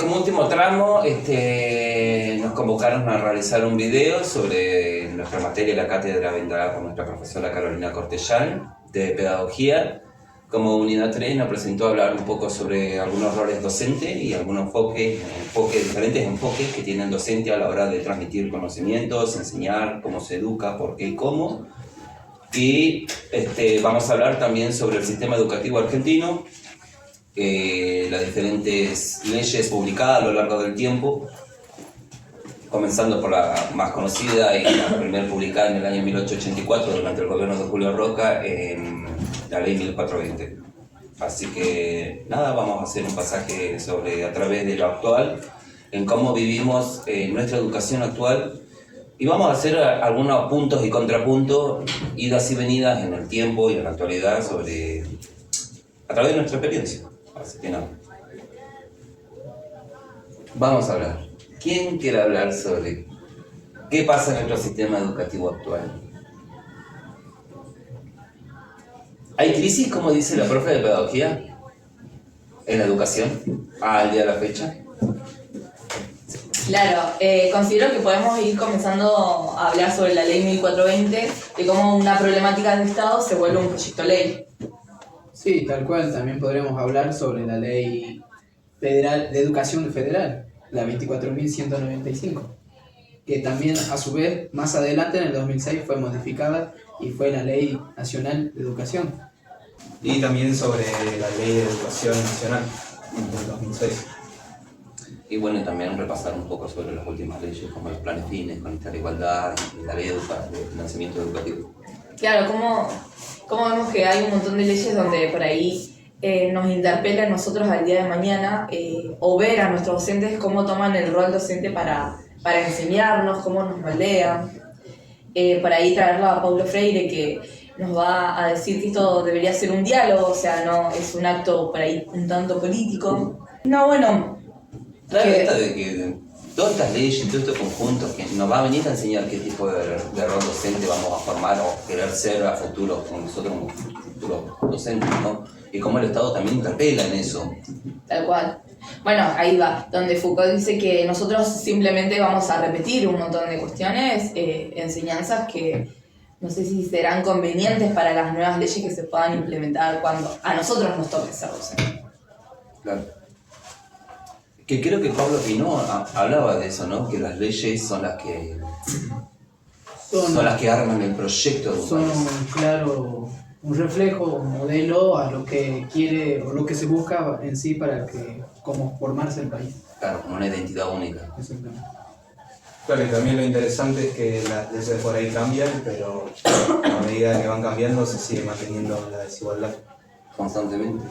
Como último tramo, nos convocaron a realizar un video sobre nuestra materia, la cátedra brindada por nuestra profesora Carolina Cortellán, de Pedagogía. Como unidad 3 nos presentó a hablar un poco sobre algunos roles docentes y algunos diferentes enfoques que tiene el docente a la hora de transmitir conocimientos, enseñar, cómo se educa, por qué y cómo. Y vamos a hablar también sobre el sistema educativo argentino, las diferentes leyes publicadas a lo largo del tiempo, comenzando por la más conocida y la primera publicada en el año 1884 durante el gobierno de Julio Roca, la ley 1420. Así que nada, vamos a hacer un pasaje a través de lo actual, en cómo vivimos nuestra educación actual, y vamos a hacer algunos puntos y contrapuntos, idas y venidas en el tiempo y en la actualidad a través de nuestra experiencia. Así que nada. Vamos a hablar. ¿Quién quiere hablar sobre qué pasa en nuestro sistema educativo actual? ¿Hay crisis, como dice la profe de pedagogía, en la educación al día de la fecha? Claro, considero que podemos ir comenzando a hablar sobre la ley 1420, de cómo una problemática del Estado se vuelve un proyecto de ley. Sí, tal cual. También podremos hablar sobre la ley federal de educación federal, la 24.195, que también a su vez más adelante en el 2006 fue modificada y fue la Ley Nacional de Educación. Y también sobre la Ley de Educación Nacional del 2006. Y bueno, también repasar un poco sobre las últimas leyes, como los planes fines, conectar la igualdad y la ley de financiamiento educativo. Claro, como vemos que hay un montón de leyes donde por ahí nos interpela a nosotros al día de mañana, o ver a nuestros docentes cómo toman el rol docente para enseñarnos, cómo nos moldean. Por ahí traerlo a Paulo Freire, que nos va a decir que esto debería ser un diálogo, o sea, no es un acto por ahí un tanto político. No, bueno. Trae esta de que todas estas leyes, todos estos conjuntos que nos va a venir a enseñar qué tipo de rol docente vamos a formar o querer ser a futuro, con nosotros como futuros docentes, ¿no? Y cómo el Estado también interpela en eso. Tal cual. Bueno, ahí va, donde Foucault dice que nosotros simplemente vamos a repetir un montón de cuestiones, enseñanzas que no sé si serán convenientes para las nuevas leyes que se puedan implementar cuando a nosotros nos toque ser docentes. Claro. Que creo que Pablo Pinó hablaba de eso, ¿no? Que las leyes son las que arman el proyecto de un Son, país. claro, un reflejo, un modelo a lo que quiere o lo que se busca en sí para como formarse el país. Claro, como una identidad única. Exactamente. Claro, y también lo interesante es que las leyes por ahí cambian, pero a medida que van cambiando se sigue manteniendo la desigualdad. Constantemente.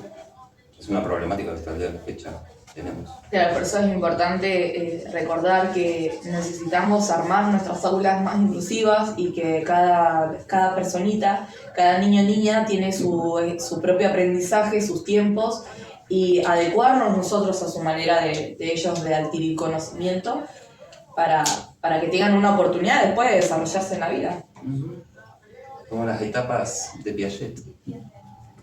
Es una problemática que hasta el día de la fecha tenemos. Claro, por eso es importante recordar que necesitamos armar nuestras aulas más inclusivas y que cada personita, cada niño o niña tiene su propio aprendizaje, sus tiempos, y adecuarnos nosotros a su manera de ellos de adquirir conocimiento para que tengan una oportunidad después de desarrollarse en la vida. Como las etapas de Piaget.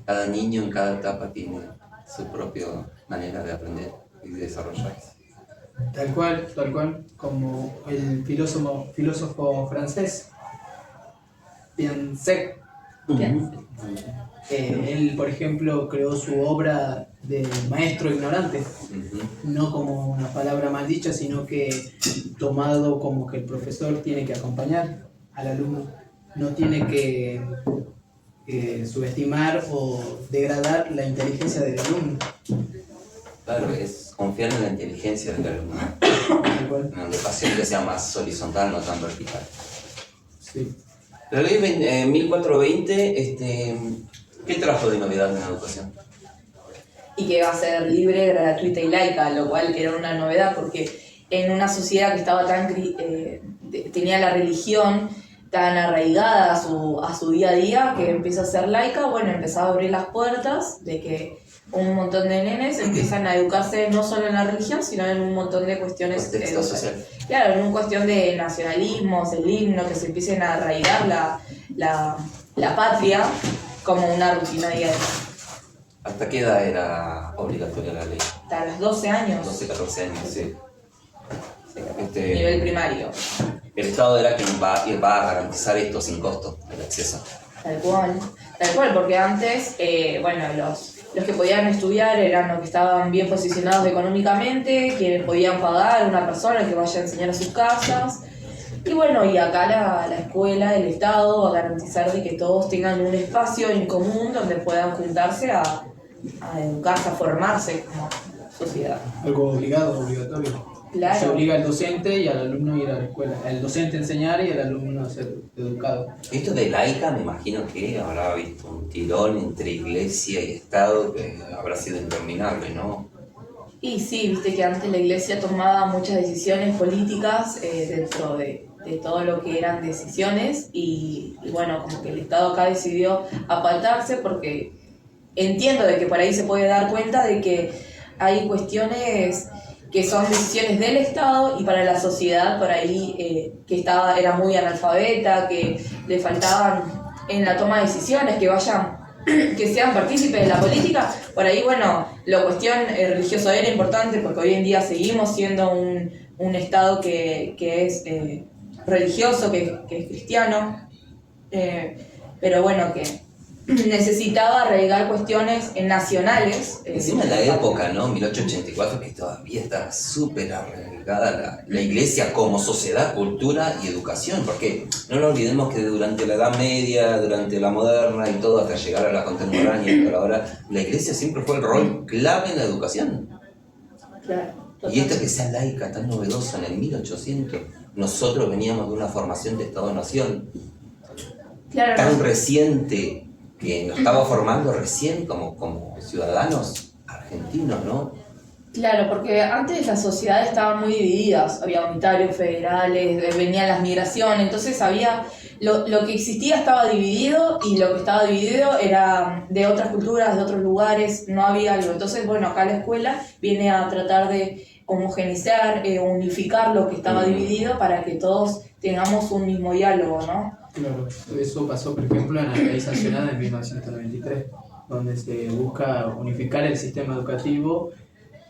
Cada niño en cada etapa tiene su propia manera de aprender y de desarrollarse. Tal cual, como el filósofo francés, Piaget. Él, por ejemplo, creó su obra de maestro ignorante, no como una palabra mal dicha, sino que tomado como que el profesor tiene que acompañar al alumno, no tiene que subestimar o degradar la inteligencia del alumno. Claro, es confiar en la inteligencia del alumno. Tal Una educación que sea más horizontal, no tan vertical. Sí. La ley 1420, ¿qué trajo de novedad en la educación? Y que va a ser libre, gratuita y laica, lo cual era una novedad porque en una sociedad que estaba tenía la religión tan arraigada a su día a día, que empieza a ser laica, bueno, empezaba a abrir las puertas de que un montón de nenes empiezan a educarse no solo en la religión, sino en un montón de cuestiones social. Claro, en una cuestión de nacionalismos, el himno, que se empiecen a arraigar la patria como una rutina diaria. ¿Hasta qué edad era obligatoria la ley? Hasta los 12 años. 12, 14 años, sí. Nivel primario. El Estado era quien va a garantizar esto sin costo, el acceso. Tal cual, porque antes, bueno, los que podían estudiar eran los que estaban bien posicionados económicamente, que podían pagar una persona que vaya a enseñar a sus casas. Y bueno, y acá la escuela, el Estado va a garantizar de que todos tengan un espacio en común donde puedan juntarse a educarse, a formarse como sociedad. Algo obligatorio. Claro. Se obliga al docente y al alumno a ir a la escuela. El docente a enseñar y el alumno a ser educado. Esto de laica, me imagino que habrá visto un tirón entre iglesia y Estado que habrá sido interminable, ¿no? Y sí, viste que antes la iglesia tomaba muchas decisiones políticas dentro de todo lo que eran decisiones y bueno, como que el Estado acá decidió apartarse porque entiendo de que por ahí se puede dar cuenta de que hay cuestiones que son decisiones del Estado y para la sociedad por ahí que era muy analfabeta, que le faltaban en la toma de decisiones, que sean partícipes de la política. Por ahí, bueno, la cuestión religiosa era importante porque hoy en día seguimos siendo un Estado que es religioso, que es cristiano, pero bueno, que necesitaba arraigar cuestiones nacionales. Encima en la época, ¿no? 1884, que todavía está súper arraigada la iglesia como sociedad, cultura y educación, porque no nos olvidemos que durante la Edad Media, durante la moderna y todo, hasta llegar a la contemporánea y ahora, la iglesia siempre fue el rol clave en la educación. Claro, y esto que sea laica, tan novedosa en el 1800, nosotros veníamos de una formación de Estado-Nación, claro, tan reciente, que nos estaba formando recién como ciudadanos argentinos, ¿no? Claro, porque antes las sociedades estaban muy divididas, había unitarios, federales, venían las migraciones, entonces había, lo que existía estaba dividido y lo que estaba dividido era de otras culturas, de otros lugares, no había algo. Entonces, bueno, acá la escuela viene a tratar de homogeneizar, unificar lo que estaba dividido para que todos tengamos un mismo diálogo, ¿no? Claro, eso pasó, por ejemplo, en la ley sancionada en 1993, donde se busca unificar el sistema educativo,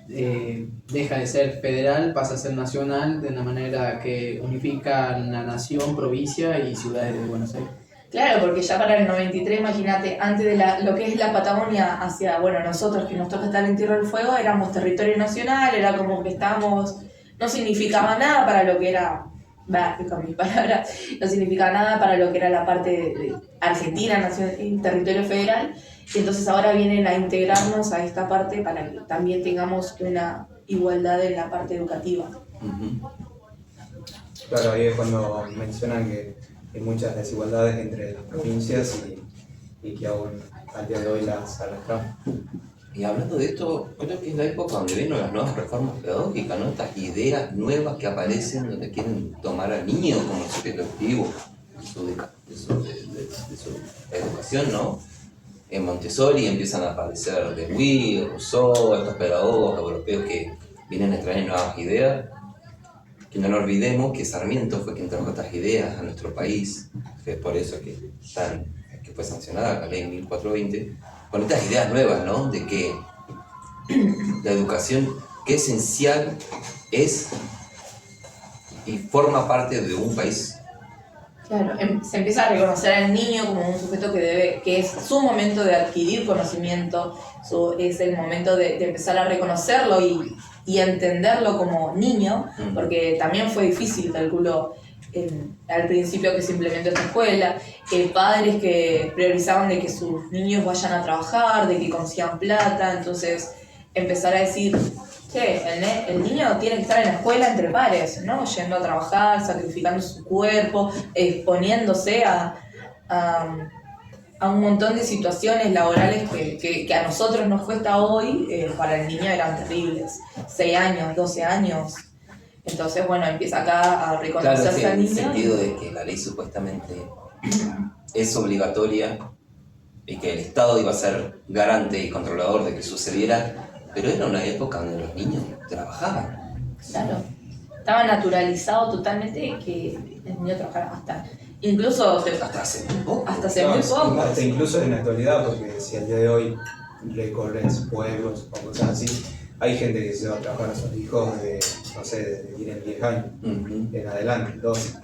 deja de ser federal, pasa a ser nacional, de una manera que unifica la nación, provincia y ciudades de Buenos Aires. Claro, porque ya para el 93, imagínate, antes de lo que es la Patagonia hacia, bueno, nosotros que nos toca estar en Tierra del Fuego, éramos territorio nacional, era como que estábamos, no significaba nada para lo que era, con mis palabras, no significaba nada para lo que era la parte de Argentina, nación, territorio federal, y entonces ahora vienen a integrarnos a esta parte para que también tengamos una igualdad en la parte educativa. Claro, ahí es cuando mencionan que hay muchas desigualdades entre las provincias y que aún al día de hoy las arrastramos. Y hablando de esto, creo que es la época donde vienen las nuevas reformas pedagógicas, ¿no? Estas ideas nuevas que aparecen donde quieren tomar al niño como el sujeto activo de su educación, ¿no? En Montessori empiezan a aparecer Dewey, Rousseau, estos pedagogos europeos que vienen a traer nuevas ideas. Que no nos olvidemos que Sarmiento fue quien trajo estas ideas a nuestro país, es por eso que fue sancionada la ley 1420, con estas ideas nuevas, ¿no? De que la educación, qué esencial es y forma parte de un país. Claro, se empieza a reconocer al niño como un sujeto que es su momento de adquirir conocimiento, es el momento de empezar a reconocerlo y entenderlo como niño, porque también fue difícil, calculo, al principio que se implementó esta escuela, padres que priorizaban de que sus niños vayan a trabajar, de que consigan plata, entonces empezar a decir, el niño tiene que estar en la escuela entre pares, ¿no? Yendo a trabajar, sacrificando su cuerpo, exponiéndose a un montón de situaciones laborales que a nosotros nos cuesta hoy, para el niño eran terribles. 6 años, 12 años. Entonces, bueno, empieza acá a reconocerse al niño. En el sentido de que la ley supuestamente es obligatoria y que el Estado iba a ser garante y controlador de que sucediera, pero era una época donde los niños trabajaban. Claro. Estaba naturalizado totalmente que el niño trabajara hasta incluso hasta hace muy poco. Hasta hace muy poco. Hasta incluso en la actualidad, porque si al día de hoy récords, pueblos o cosas así. Hay gente que se va a trabajar a sus hijos de, no sé, desde que tienen 10 años en adelante, 12.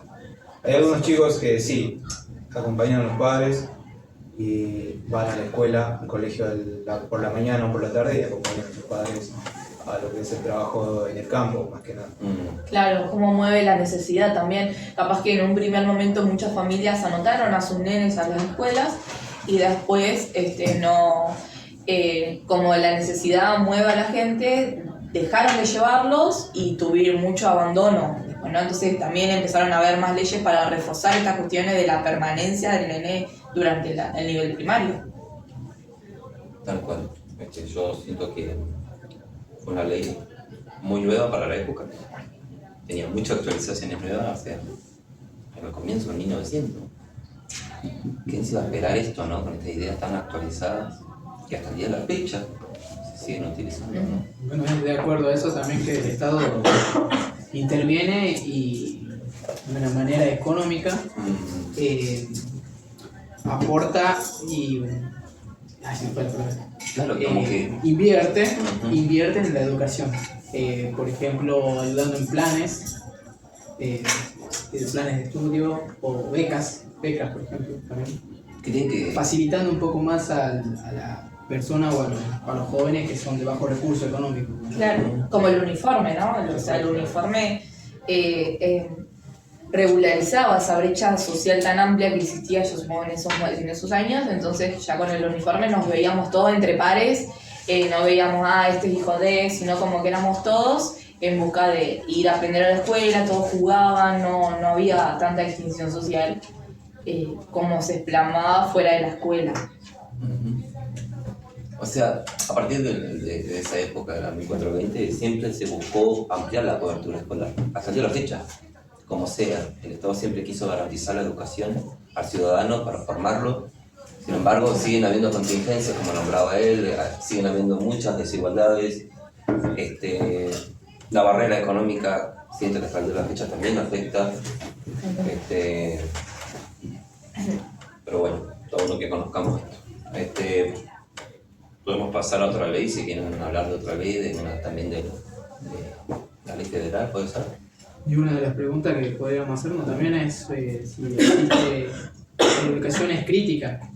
Hay algunos chicos que sí, acompañan a los padres y van a la escuela, al colegio por la mañana o por la tarde y acompañan a sus padres a lo que es el trabajo en el campo, más que nada. Claro, cómo mueve la necesidad también. Capaz que en un primer momento muchas familias anotaron a sus nenes a las escuelas y después como la necesidad mueve a la gente, dejaron de llevarlos y tuvieron mucho abandono. Bueno, entonces también empezaron a haber más leyes para reforzar estas cuestiones de la permanencia del nene durante el nivel primario. Tal cual. Yo siento que fue una ley muy nueva para la época. Tenía muchas actualizaciones nuevas, o sea, en el comienzo, en 1900. ¿Quién se iba a esperar esto, no? Con estas ideas tan actualizadas que hasta el día de la fecha se siguen utilizando, ¿no? Bueno, es de acuerdo a eso también que el Estado interviene y de una manera económica aporta y Claro, como que invierte en la educación. Por ejemplo, ayudando en planes de estudio o becas, por ejemplo, también. que tiene que Facilitando un poco más a la persona o a los jóvenes que son de bajo recurso económico. Claro, como el uniforme, ¿no? O sea, el uniforme regularizaba esa brecha social tan amplia que existía, yo supongo, en esos años. Entonces ya con el uniforme nos veíamos todos entre pares, no veíamos, este es hijo de, sino como que éramos todos en busca de ir a aprender a la escuela, todos jugaban, no había tanta distinción social como se esplamaba fuera de la escuela. O sea, a partir de esa época, de la 1420, siempre se buscó ampliar la cobertura escolar, hasta el día de la fecha, como sea. El Estado siempre quiso garantizar la educación al ciudadano para formarlo. Sin embargo, siguen habiendo contingencias, como nombraba él, siguen habiendo muchas desigualdades. La barrera económica, siento que hasta el día de la fecha también afecta. Pero bueno, todo lo que conozcamos esto. Podemos pasar a otra ley, si quieren hablar de otra ley, también de la ley federal, ¿puede ser? Y una de las preguntas que podríamos hacernos también es si existe educaciones críticas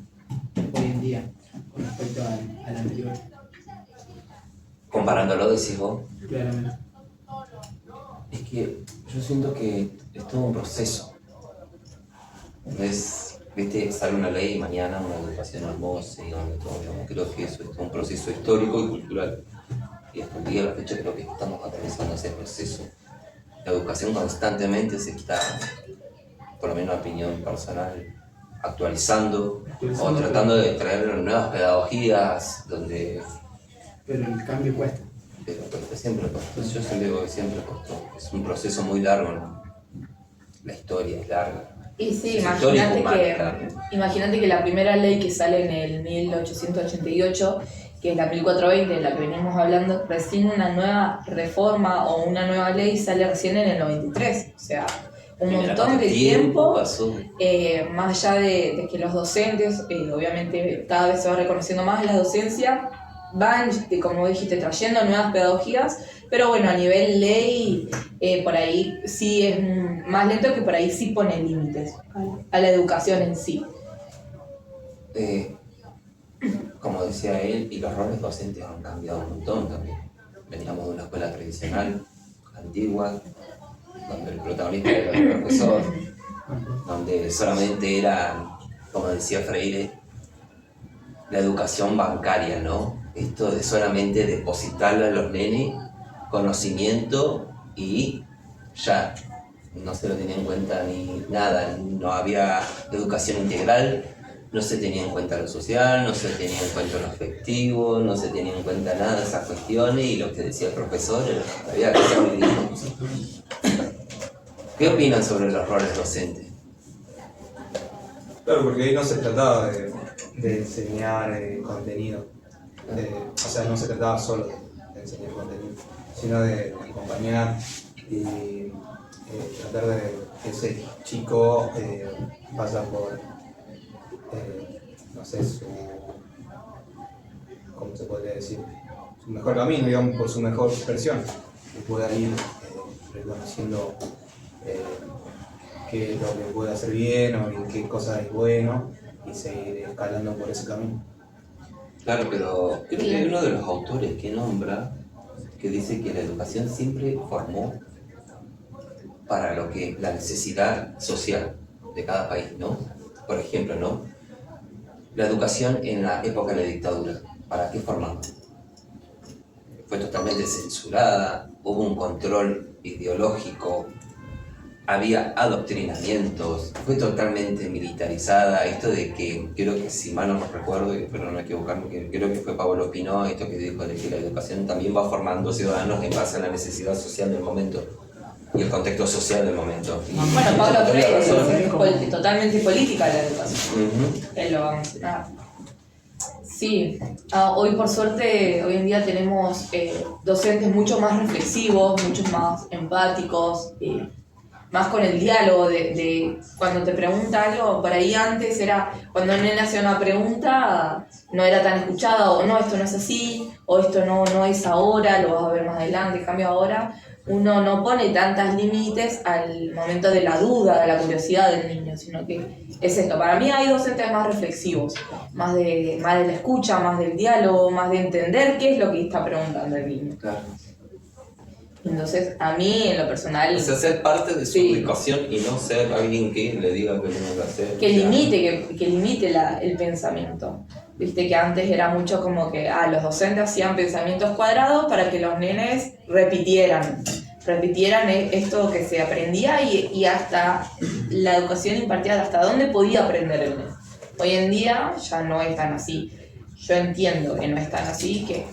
hoy en día con respecto al anterior. Comparándolo, decís vos. Claramente. Es que yo siento que es todo un proceso. No es, sale una ley y mañana una educación hermosa y todo, digamos, creo que eso es un proceso histórico y cultural. Y hasta el día de la fecha creo que estamos atravesando ese proceso. La educación constantemente se está, por lo menos opinión personal, actualizando o tratando de traer nuevas pedagogías donde... Pero el cambio cuesta. Pero siempre costó, yo siempre digo que siempre costó. Es un proceso muy largo, ¿no? La historia es larga. Y sí, Es imagínate que la primera ley que sale en el 1888, que es la 1420, de la que venimos hablando, recién una nueva reforma o una nueva ley sale recién en el 93. O sea, un montón de tiempo pasó. Más allá de que los docentes, obviamente cada vez se va reconociendo más la docencia, van, como dijiste, trayendo nuevas pedagogías, pero bueno, a nivel ley, por ahí sí es más lento, que por ahí sí pone límites a la educación en sí. Como decía él, y los roles docentes han cambiado un montón también. Veníamos de una escuela tradicional, antigua, donde el protagonista era el profesor, donde solamente era, como decía Freire, la educación bancaria, ¿no? Esto de solamente depositarle a los nenes conocimiento y ya, no se lo tenía en cuenta ni nada, no había educación integral, no se tenía en cuenta lo social, no se tenía en cuenta lo afectivo, no se tenía en cuenta nada de esas cuestiones, y lo que decía el profesor había que ser. ¿Qué opinan sobre los roles docentes? Claro, porque ahí no se trataba de enseñar contenido, o sea, no se trataba solo de enseñar contenido, sino de acompañar y tratar de que ese chico pasa por, no sé, ¿cómo se podría decir? Su mejor camino, digamos, por su mejor versión, que pueda ir reconociendo qué es lo que puede hacer bien o en qué cosa es bueno y seguir escalando por ese camino. Claro, pero creo que hay uno de los autores que nombra que dice que la educación siempre formó para lo que la necesidad social de cada país, ¿no? Por ejemplo, ¿no? La educación en la época de la dictadura, ¿para qué formaba? Fue totalmente censurada, hubo un control ideológico, había adoctrinamientos, fue totalmente militarizada. Esto de que, creo que si mal no recuerdo, y espero no equivocarme, que creo que fue Pablo Pinó, esto que dijo de que la educación también va formando ciudadanos en base a la necesidad social del momento y el contexto social del momento. Y Bueno, Pablo tenía razón. es totalmente política la educación. Ujú. Él lo va a mencionar. Sí, hoy por suerte, hoy en día tenemos docentes mucho más reflexivos, mucho más empáticos, más con el diálogo de cuando te pregunta algo. Por ahí antes era, cuando el nene hacía una pregunta, no era tan escuchada, o no, esto no es así, o esto no es ahora, lo vas a ver más adelante. En cambio ahora uno no pone tantos límites al momento de la duda, de la curiosidad del niño, sino que es esto. Para mí hay docentes más reflexivos, más de la escucha, más del diálogo, más de entender qué es lo que está preguntando el niño. Claro. Entonces, a mí, en lo personal... O sea, ser parte de su Sí. educación y no ser alguien que le diga que tiene que hacer. que limite el pensamiento. Viste que antes era mucho como que los docentes hacían pensamientos cuadrados para que los nenes repitieran esto que se aprendía y hasta la educación impartida, hasta dónde podía aprender el nene. Hoy en día ya no es tan así. Yo entiendo que no es tan así, que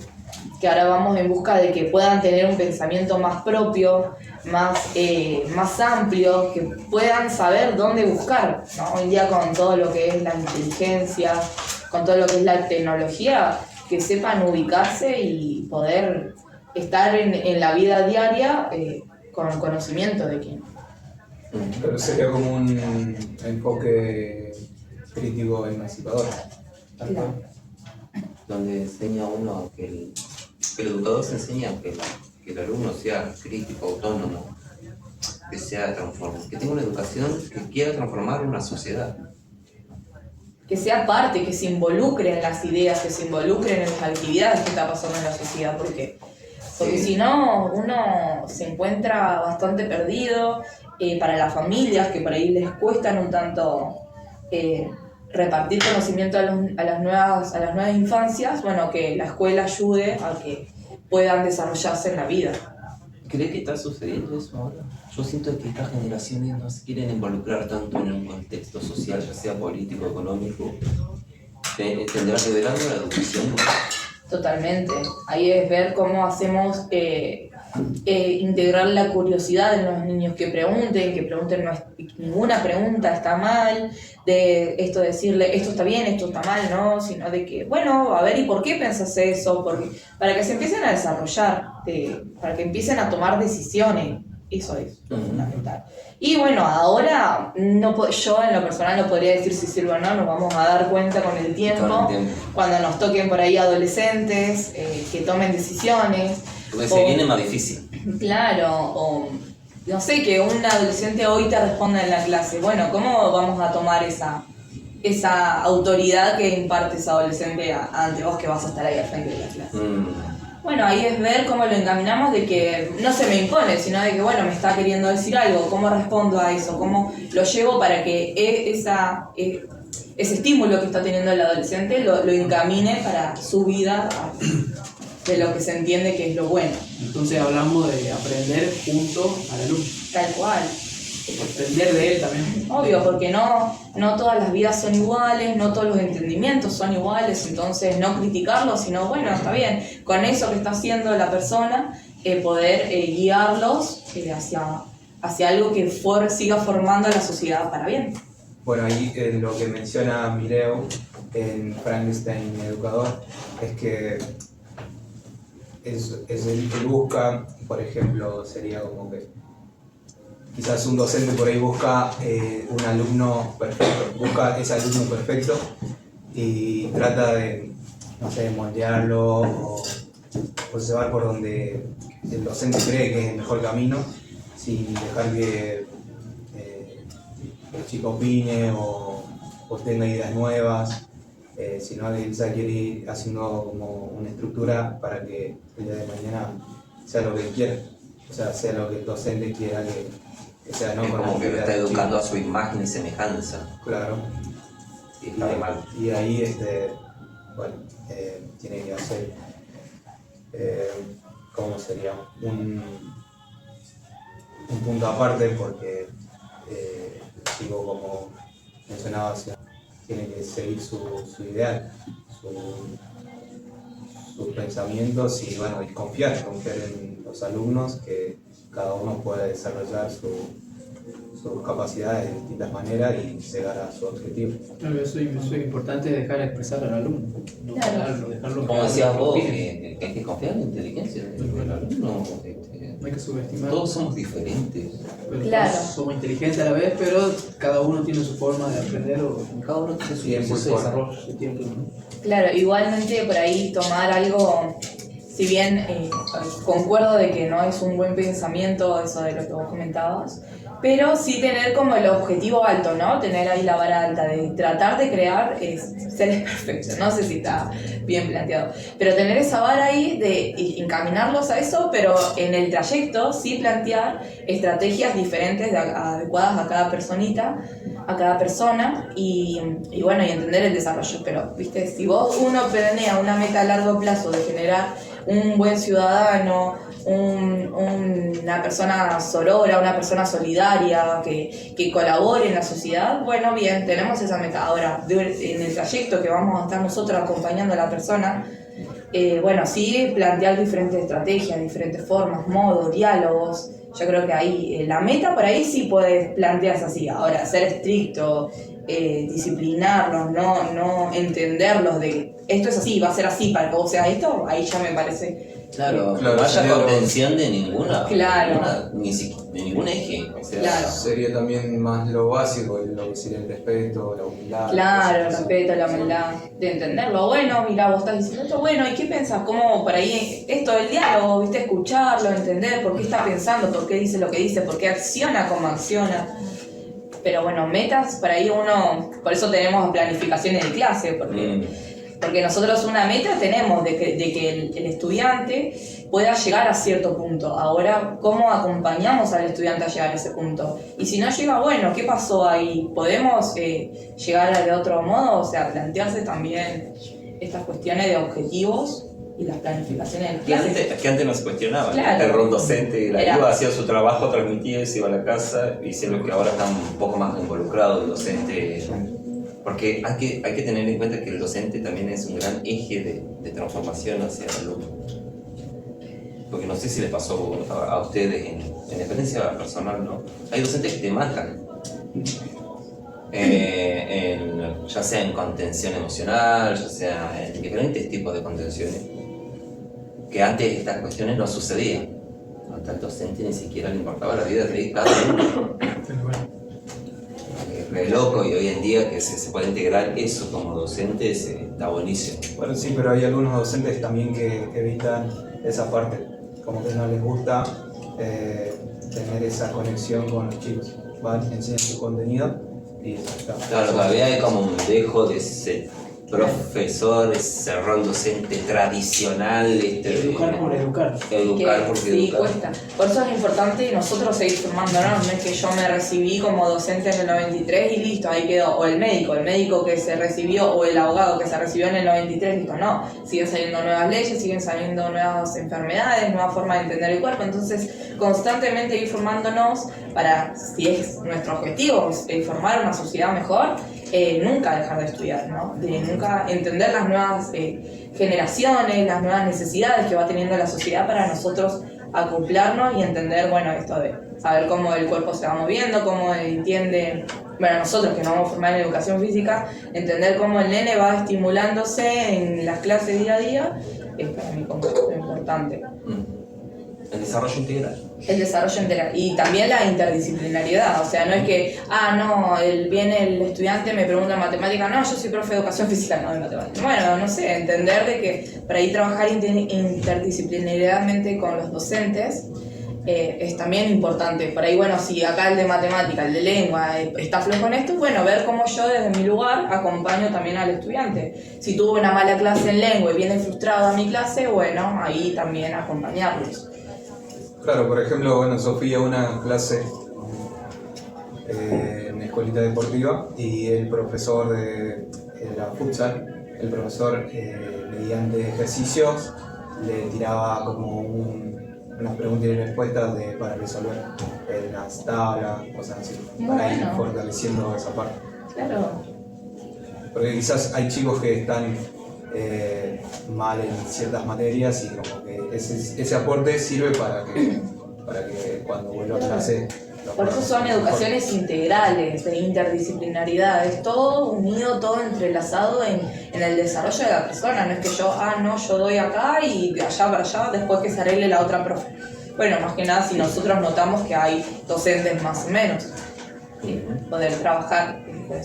ahora vamos en busca de que puedan tener un pensamiento más propio, más amplio, que puedan saber dónde buscar, ¿no? Hoy en día con todo lo que es la inteligencia, con todo lo que es la tecnología, que sepan ubicarse y poder estar en la vida diaria con conocimiento de quién. Pero sería como un enfoque crítico emancipador. Tal cual. Donde enseña uno que el educador se enseña que el alumno sea crítico, autónomo, que tenga una educación que quiera transformar una sociedad. Que sea parte, que se involucre en las ideas, que se involucre en las actividades que está pasando en la sociedad, porque Sí. si no, uno se encuentra bastante perdido. Para las familias que por ahí les cuestan un tanto repartir conocimiento a las nuevas infancias, bueno, que la escuela ayude a que puedan desarrollarse en la vida. ¿Cree que está sucediendo eso ahora? Yo siento que estas generaciones no se quieren involucrar tanto en un contexto social, ya sea político, económico. ¿Tendrá que ver algo la educación? Totalmente. Ahí es ver cómo hacemos integrar la curiosidad en los niños, que pregunten, ninguna pregunta está mal, de esto decirle esto está bien, esto está mal, no, sino de que, bueno, a ver, ¿y por qué pensás eso? Para que se empiecen a desarrollar, para que empiecen a tomar decisiones. Eso es fundamental. Y bueno, ahora yo en lo personal no podría decir si sirve o no, nos vamos a dar cuenta con el tiempo, cuando nos toquen por ahí adolescentes que tomen decisiones. Porque se viene más difícil. Claro, o no sé, que un adolescente hoy te responda en la clase. Bueno, ¿cómo vamos a tomar esa autoridad que imparte ese adolescente ante vos, que vas a estar ahí al frente de la clase? Bueno, ahí es ver cómo lo encaminamos, de que no se me impone, sino de que, bueno, me está queriendo decir algo, cómo respondo a eso, cómo lo llevo para que ese estímulo que está teniendo el adolescente lo encamine para su vida, de lo que se entiende que es lo bueno. Entonces hablamos de aprender junto al alumno, Tal cual. aprender de él también. Obvio, porque no todas las vidas son iguales, no todos los entendimientos son iguales, entonces no criticarlos, sino bueno, está bien, con eso que está haciendo la persona, poder guiarlos hacia algo que siga formando a la sociedad para bien. Bueno, ahí lo que menciona Mireu en Frankenstein Educador es que es el que busca, por ejemplo, sería como que quizás un docente por ahí busca un alumno perfecto, busca ese alumno perfecto y trata de no sé, moldearlo o llevar por donde el docente cree que es el mejor camino, sin dejar que el chico opine o tenga ideas nuevas, sino que él ya quiere ir haciendo como una estructura para que el día de mañana sea lo que él quiera, o sea, sea lo que el docente quiera que sea, ¿no? Es Con como las que lo ideas está del educando a chico. su imagen y semejanza. Claro. Y está mal. Y ahí, bueno, tiene que hacer, ¿cómo sería? Un punto aparte porque el chico, como mencionaba, tiene que seguir su ideal, sus pensamientos y, bueno, y confiar en los alumnos, que cada uno pueda desarrollar sus capacidades de distintas maneras y llegar a su objetivo. Claro, eso es importante, dejar expresar al alumno, no Claro. dejarlo Como que decías vos, opine. que hay que confiar en la inteligencia del alumno. No hay que subestimar. Todos somos diferentes. Pero Claro. todos somos inteligentes a la vez, pero cada uno tiene su forma de aprender o Cada uno tiene su Tiempo y proceso de forma. desarrollo. su tiempo, ¿no? Claro, igualmente por ahí tomar algo, si bien concuerdo de que no es un buen pensamiento eso de lo que vos comentabas, pero sí tener como el objetivo alto, ¿no? Tener ahí la vara alta, de tratar de crear seres perfectos, no sé si está bien planteado, pero tener esa vara ahí de encaminarlos a eso, pero en el trayecto sí plantear estrategias diferentes adecuadas a cada personita, a cada persona y bueno, y entender el desarrollo. Pero, viste, si uno planea una meta a largo plazo de generar un buen ciudadano, una persona sorora, una persona solidaria, que colabore en la sociedad, bueno, bien, tenemos esa meta. Ahora, en el trayecto que vamos a estar nosotros acompañando a la persona, bueno, sí plantear diferentes estrategias, diferentes formas, modos, diálogos. Yo creo que ahí, la meta por ahí sí puede plantearse así. Ahora, ser estricto, disciplinarlos, no entenderlos de que esto es así, va a ser así para que vos seas esto, ahí ya me parece. Claro, Claro, no haya sería lo- contención de ninguna, Claro. de ningún eje. O sea, Claro. Sería también más lo básico, lo que sería el respeto, la humildad. Claro, el cosas así. respeto, la humildad, de entenderlo. Bueno, mira, vos estás diciendo esto, bueno, ¿y qué pensás? ¿Cómo por ahí esto del diálogo, viste? Escucharlo, entender por qué está pensando, por qué dice lo que dice, por qué acciona como acciona. Pero bueno, metas, por ahí uno, por eso tenemos planificaciones de clase, porque nosotros una meta tenemos de que el estudiante pueda llegar a cierto punto. Ahora, ¿cómo acompañamos al estudiante a llegar a ese punto? Y si no llega, bueno, ¿qué pasó ahí? ¿Podemos llegar de otro modo? O sea, plantearse también estas cuestiones de objetivos y las planificaciones de clase. que antes no se cuestionaba. Claro. El rol docente, la Era- iba, hacía su trabajo, transmitía y se iba a la casa, y siendo que ahora está un poco más involucrado el docente. Porque hay que tener en cuenta que el docente también es un gran eje de transformación hacia el alumno. Porque no sé si les pasó a ustedes en experiencia personal, ¿no? Hay docentes que te matan. Ya sea en contención emocional, ya sea en diferentes tipos de contenciones, que antes estas cuestiones no sucedían. Hasta el docente ni siquiera le importaba la vida de cada uno. Re loco, y hoy en día que se puede integrar eso como docente está buenísimo. Bueno, sí, pero hay algunos docentes también que evitan esa parte, como que no les gusta tener esa conexión con los chicos. Van, enseñan su contenido y ya está. Claro, todavía hay como un dejo de ese profesor, ese rol docente tradicional. Educar por educar. Educar Que porque sí, educar. cuesta. Por eso es importante nosotros seguir formándonos. No es que yo me recibí como docente en el 93 y listo, ahí quedó. O el médico que se recibió, o el abogado que se recibió en el 93, listo. No, siguen saliendo nuevas leyes, siguen saliendo nuevas enfermedades, nuevas formas de entender el cuerpo. Entonces, constantemente ir formándonos para, si es nuestro objetivo, formar una sociedad mejor, nunca dejar de estudiar, ¿no? De nunca entender las nuevas generaciones, las nuevas necesidades que va teniendo la sociedad para nosotros acoplarnos y entender, bueno, esto de saber cómo el cuerpo se va moviendo, cómo entiende, bueno, nosotros que nos vamos a formar en educación física, entender cómo el nene va estimulándose en las clases día a día, es para mí como lo importante. El desarrollo integral. El desarrollo integral y también la interdisciplinariedad, o sea, no es que, viene el estudiante, me pregunta en matemática, no, yo soy profe de educación física, no de matemática. Bueno, no sé, entender de que para ahí trabajar interdisciplinariamente con los docentes es también importante. Por ahí, bueno, si acá el de matemática, el de lengua está flojo en esto, bueno, ver cómo yo desde mi lugar acompaño también al estudiante. Si tuvo una mala clase en lengua y viene frustrado a mi clase, bueno, ahí también acompañarlos. Claro, por ejemplo, bueno, Sofía una clase en escuelita deportiva y el profesor de la futsal, el profesor mediante ejercicios le tiraba como unas preguntas y respuestas para resolver en las tablas, cosas así, para ir fortaleciendo esa parte. Claro. Porque quizás hay chicos que están mal en ciertas materias y como que ese aporte sirve para que cuando vuelva a clase... Por eso son educaciones integrales, de interdisciplinaridad, es todo unido, todo entrelazado en el desarrollo de la persona, no es que yo doy acá y de allá para allá, después que se arregle la otra profe. Bueno, más que nada si nosotros notamos que hay docentes más o menos, poder trabajar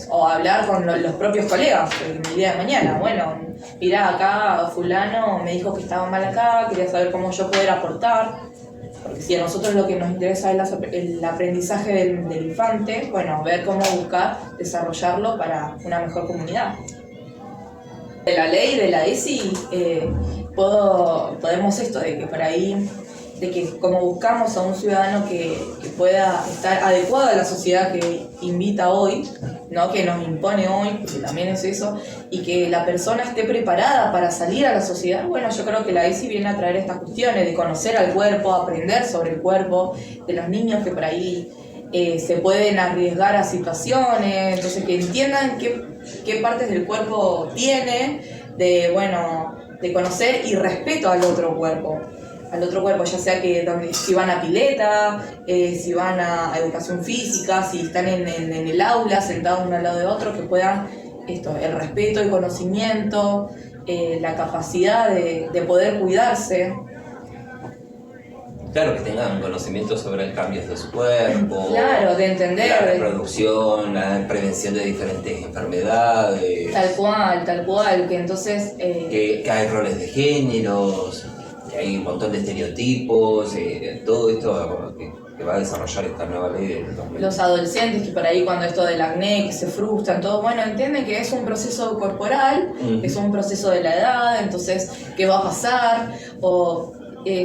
o hablar con los propios colegas el día de mañana. Bueno, mirá, acá fulano me dijo que estaba mal acá, quería saber cómo yo poder aportar. Porque si a nosotros lo que nos interesa es el aprendizaje del infante, bueno, ver cómo buscar desarrollarlo para una mejor comunidad. De la ley, de la ESI, podemos esto, de que por ahí, de que como buscamos a un ciudadano que pueda estar adecuado a la sociedad que invita hoy, ¿no? Que nos impone hoy, porque también es eso, y que la persona esté preparada para salir a la sociedad, bueno, yo creo que la ESI viene a traer estas cuestiones de conocer al cuerpo, aprender sobre el cuerpo, de los niños que por ahí se pueden arriesgar a situaciones, entonces que entiendan qué partes del cuerpo tiene, de conocer y respeto al otro cuerpo, ya sea si van a pileta, si van a educación física, si están en el aula sentados uno al lado de otro, que puedan el respeto, el conocimiento, la capacidad de poder cuidarse. Claro, que tengan conocimiento sobre los cambios de su cuerpo. Claro, de entender. La reproducción, la prevención de diferentes enfermedades. Tal cual, que entonces... Que hay roles de géneros, que hay un montón de estereotipos, todo esto que va a desarrollar esta nueva ley del 2000. Los adolescentes que por ahí cuando esto del acné, que se frustran, todo, bueno, entienden que es un proceso corporal, es un proceso de la edad, entonces, ¿qué va a pasar? O...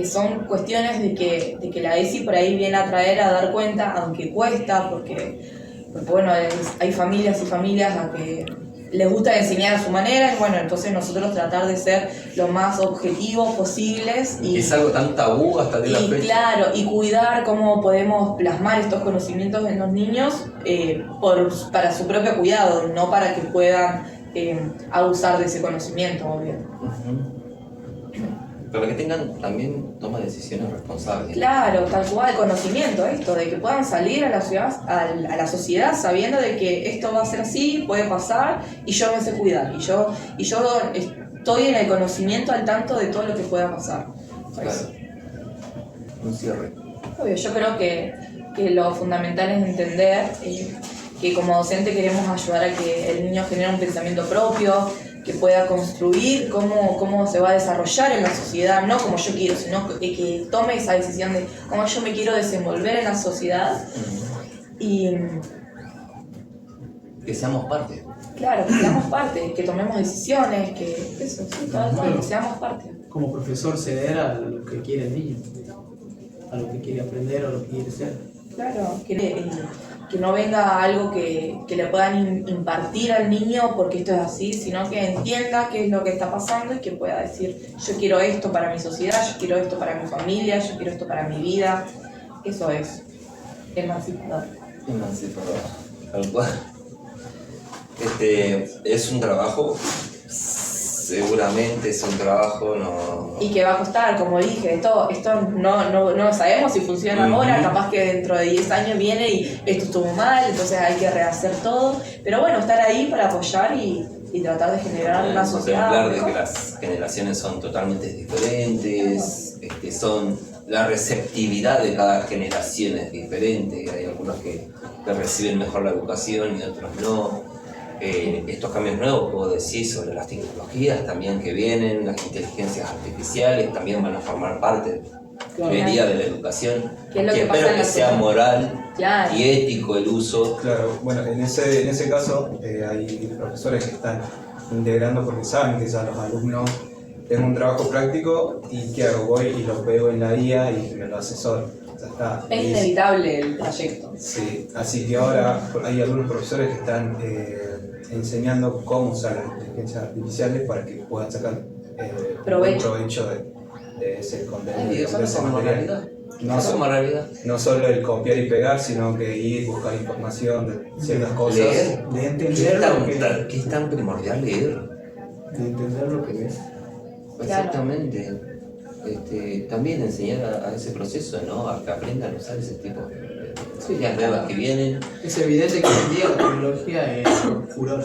son cuestiones de que la ESI por ahí viene a traer a dar cuenta, aunque cuesta, porque bueno, hay familias y familias a que les gusta enseñar a su manera, y bueno, entonces nosotros tratar de ser lo más objetivos posibles. Y es algo tan tabú hasta de la fecha. Claro, y cuidar cómo podemos plasmar estos conocimientos en los niños para su propio cuidado, no para que puedan abusar de ese conocimiento, obvio. Para que tengan también toma de decisiones responsables. Claro, tal cual, conocimiento, esto, de que puedan salir a la sociedad sabiendo de que esto va a ser así, puede pasar, y yo me sé cuidar, y yo estoy en el conocimiento al tanto de todo lo que pueda pasar. Claro. Un cierre. Obvio, yo creo que lo fundamental es entender que como docente queremos ayudar a que el niño genere un pensamiento propio, que pueda construir cómo se va a desarrollar en la sociedad, no como yo quiero, sino que tome esa decisión de cómo yo me quiero desenvolver en la sociedad. Y que seamos parte. Claro, que seamos parte, que tomemos decisiones, que eso, sí, tal cual, que seamos parte. Como profesor ceder a lo que quiere el niño, a lo que quiere aprender o lo que quiere ser. Claro, que no venga algo que le puedan impartir al niño porque esto es así, sino que entienda qué es lo que está pasando y que pueda decir, yo quiero esto para mi sociedad, yo quiero esto para mi familia, yo quiero esto para mi vida. Eso es emancipador. Emancipador, tal cual. Es un trabajo, seguramente es un trabajo, no... Y que va a costar, como dije, esto no sabemos si funciona ahora, capaz que dentro de 10 años viene y esto estuvo mal, entonces hay que rehacer todo, pero bueno, estar ahí para apoyar y tratar de generar una sociedad hablar de mejor. que las generaciones son totalmente diferentes, son la receptividad de cada generación es diferente. Hay algunos que reciben mejor la educación y otros no. Estos cambios nuevos, puedo decir, sobre las tecnologías también que vienen, las inteligencias artificiales también van a formar parte, creería, de la educación. ¿Qué es lo que pasa espero en que la sea sociedad? moral Claro. y ético el uso. Claro, bueno, en ese caso hay profesores que están integrando porque saben que ya los alumnos tengo un trabajo práctico y ¿qué hago? Voy y lo pego en la IA y me lo asesoro. Ya está. Es inevitable el trayecto. Sí, así que ahora hay algunos profesores que están enseñando cómo usar las inteligencias artificiales para que puedan sacar provecho de ese contenido. Ay, eso de no ese somos material. realidad. No, No somos realidad. no solo el copiar y pegar, sino que ir, buscar información de ciertas cosas. Leer. De ¿Qué entender lo que, qué es tan primordial leer? de entender lo que ves. Exactamente. También enseñar a ese proceso, ¿no? A que aprendan a usar ese tipo de tecnologías nuevas que vienen. Es evidente que hoy en día la tecnología es furor.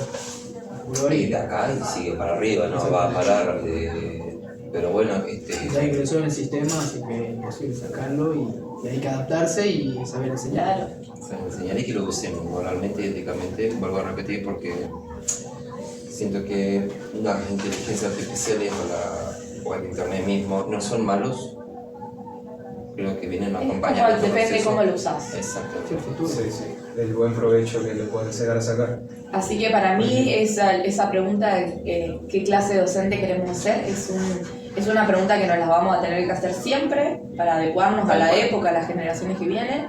Furor Y y de acá y sigue para arriba, no va a parar. Pero bueno, ya ingresó en el sistema, así que es imposible sacarlo y hay que adaptarse y saber enseñar. Claro. enseñaré que lo usen moralmente y éticamente, vuelvo a repetir, porque siento que las inteligencias artificiales o el internet mismo no son malos, creo que vienen a Es acompañar como, este depende proceso. cómo lo usas. Exactamente. El futuro. Sí, sí, el buen provecho que le pueden llegar a sacar. Así que para mí esa pregunta de qué clase de docente queremos ser es una pregunta que nos la vamos a tener que hacer siempre para adecuarnos a la época, a las generaciones que vienen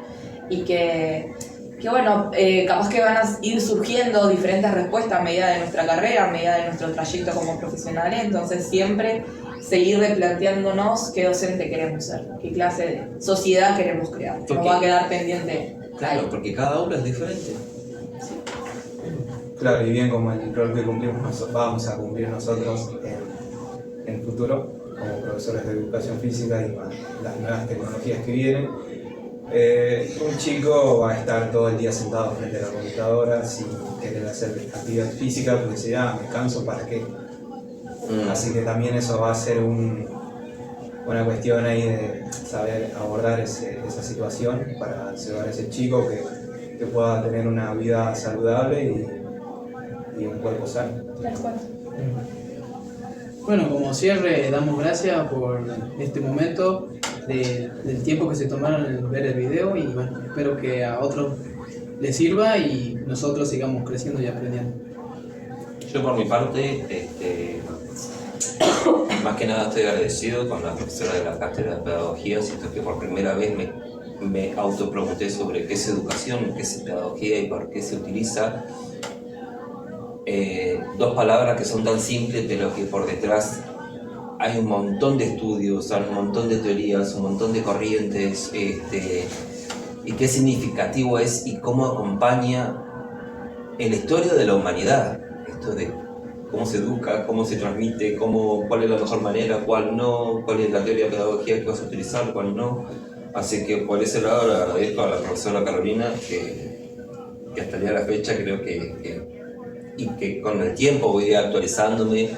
y que bueno, capaz que van a ir surgiendo diferentes respuestas a medida de nuestra carrera, a medida de nuestro trayecto como profesionales, entonces siempre seguir replanteándonos qué docente queremos ser, qué clase de sociedad queremos crear. Nos va a quedar pendiente. Claro, porque cada uno es diferente. Claro, y bien como el rol que vamos a cumplir nosotros en el futuro, como profesores de educación física y más las nuevas tecnologías que vienen, un chico va a estar todo el día sentado frente a la computadora sin querer hacer actividad física porque dice, me canso, ¿para qué? Así que también eso va a ser una cuestión ahí de saber abordar esa situación para llevar a ese chico que pueda tener una vida saludable y un cuerpo sano. Tal cual. Bueno, como cierre, damos gracias por este momento del tiempo que se tomaron en ver el video y bueno, espero que a otros les sirva y nosotros sigamos creciendo y aprendiendo. Yo por mi parte, más que nada estoy agradecido con la profesora de la cátedra de pedagogía, siento que por primera vez me autopregunté sobre qué es educación, qué es pedagogía y por qué se utiliza. Dos palabras que son tan simples, pero que por detrás hay un montón de estudios, hay un montón de teorías, un montón de corrientes, y qué significativo es y cómo acompaña en la historia de la humanidad, esto de cómo se educa, cómo se transmite, cuál es la mejor manera, cuál no, cuál es la teoría de pedagogía que vas a utilizar, cuál no. Así que por ese lado le agradezco a la profesora Carolina que hasta el día de la fecha creo y que con el tiempo voy actualizándome,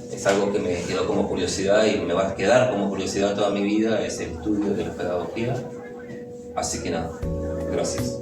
es algo que me quedó como curiosidad y me va a quedar como curiosidad toda mi vida, es el estudio de la pedagogía. Así que nada, gracias.